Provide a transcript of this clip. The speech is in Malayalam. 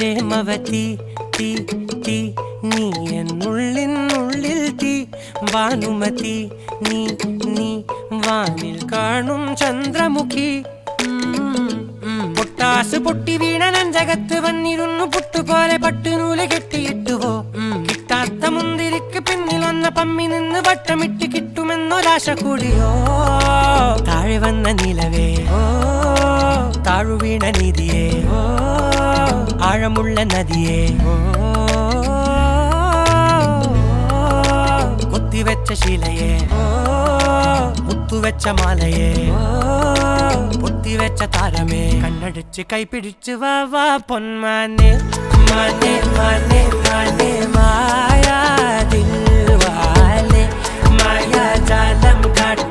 പ്രേമവതി തീ തീ നീ എന്നുള്ളിൽ തീ ഭാനുമതി നീ നീ വാനിൽ കാണും ചന്ദ്രമുഖി പൊട്ടാസ് പൊട്ടി വീണ നെഞ്ചകത്ത് വന്നിരുന്നു പുട്ടുപോലെ പട്ടുനൂല് കെട്ടിയിട്ടുവോ കിട്ടാത്ത മുന്തിരിക്ക് പിന്നിൽ വന്ന പമ്മി നിന്ന് വട്ടമിട്ട് കിട്ടുമെന്നൊരാശ കൂടിയോ താഴെ വന്ന നിലവേ താഴു വീണ നിധിയേ ആഴമുള്ള നദിയേ കൊത്തിവെച്ച ശിലയേ മുത്തുവെച്ച മാലയേ പൊത്തിവെച്ച താരമേ കണ്ണടിച്ച് കൈപിടിച്ച് വാ വാ പൊന്മാനെ മാനെ മാനെ മാനെ മായാ ദിൽവാലെ മായാജാലം കാട്ടി